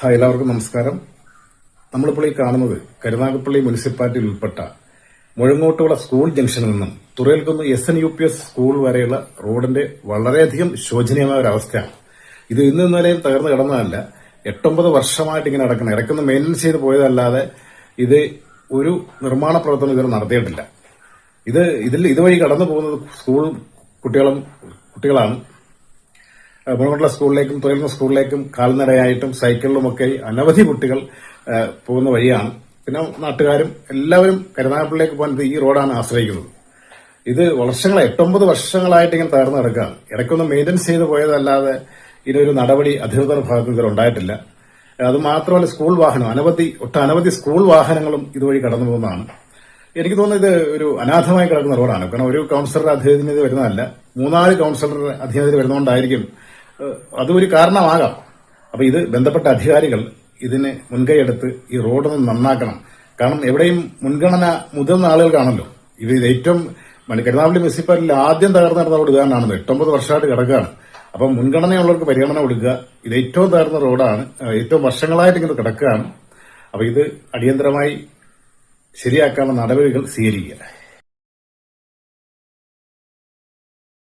എല്ലാവർക്കും നമസ്കാരം. നമ്മളിപ്പോൾ ഈ കാണുന്നത് കരുനാഗപ്പള്ളി മുനിസിപ്പാലിറ്റിയിൽ ഉൾപ്പെട്ട മുഴങ്ങോട്ടുകുള സ്കൂൾ ജംഗ്ഷനിൽ നിന്നും തുറയൽക്കുന്ന് SNUPS സ്കൂൾ വരെയുള്ള റോഡിന്റെ വളരെയധികം ശോചനീയമായ ഒരു അവസ്ഥയാണ്. ഇത് ഇന്ന് ഇന്നലെയും തകർന്നു കിടന്നതല്ല, 8-9 വർഷമായിട്ട് ഇങ്ങനെ നടക്കണം. ഇടയ്ക്കൊന്ന് മെയിൻ്റെനൻസ് ചെയ്ത് പോയതല്ലാതെ ഇത് ഒരു നിർമ്മാണ പ്രവർത്തനം ഇതുവരെ നടത്തിയിട്ടില്ല. ഇതുവഴി കടന്നു പോകുന്നത് സ്കൂൾ കുട്ടികളാണ്. മുഴങ്ങോട്ടുകുള സ്കൂളിലേക്കും തുറയൽക്കുന്ന് സ്കൂളിലേക്കും കാൽനടയായിട്ടും സൈക്കിളിലുമൊക്കെ അനവധി കുട്ടികൾ പോകുന്ന വഴിയാണ്. പിന്നെ നാട്ടുകാരും എല്ലാവരും കരുനാഗപ്പള്ളിയിലേക്ക് പോകാൻ ഈ റോഡാണ് ആശ്രയിക്കുന്നത്. ഇത് 8-9 വർഷങ്ങളായിട്ട് ഇങ്ങനെ തകർന്നു കിടക്കുകയാണ്. ഇടയ്ക്കൊന്ന് മെയിൻ്റെനൻസ് ചെയ്ത് പോയതല്ലാതെ ഇതിനൊരു നടപടി അധികൃതരുടെ ഭാഗത്ത് ഇതുവരെ ഉണ്ടായിട്ടില്ല. അത് മാത്രമല്ല, സ്കൂൾ വാഹനം ഒട്ടനവധി സ്കൂൾ വാഹനങ്ങളും ഇതുവഴി കടന്നു പോകുന്നതാണ്. എനിക്ക് തോന്നുന്നത് ഇത് ഒരു അനാഥമായി കിടക്കുന്ന റോഡാണ്. കാരണം ഒരു കൌൺസിലറുടെ അധീനതയിൽ വരുന്നതല്ല, 3-4 കൌൺസിലറുടെ അധീനതയിൽ വരുന്നതുകൊണ്ടായിരിക്കും അതൊരു കാരണമാകാം. അപ്പൊ ഇത് ബന്ധപ്പെട്ട അധികാരികൾ ഇതിന് മുൻകൈയെടുത്ത് ഈ റോഡൊന്ന് നന്നാക്കണം. കാരണം എവിടെയും മുൻഗണന മുതിർന്ന ആളുകൾക്കാണല്ലോ. ഇത് ഏറ്റവും കരുനാഗപ്പള്ളി മുനിസിപ്പാലിറ്റിയിൽ ആദ്യം തകർന്നു നടന്ന റോഡ് ഇതാണെന്ന് 8-9 വർഷമായിട്ട് കിടക്കുകയാണ്. അപ്പം മുൻഗണനയുള്ളവർക്ക് പരിഗണന കൊടുക്കുക. ഇത് ഏറ്റവും തകർന്ന റോഡാണ്, ഏറ്റവും വർഷങ്ങളായിട്ട് ഇങ്ങനെ കിടക്കുകയാണ്. അപ്പൊ ഇത് അടിയന്തരമായി ശരിയാക്കാനുള്ള നടപടികൾ സ്വീകരിക്കുക.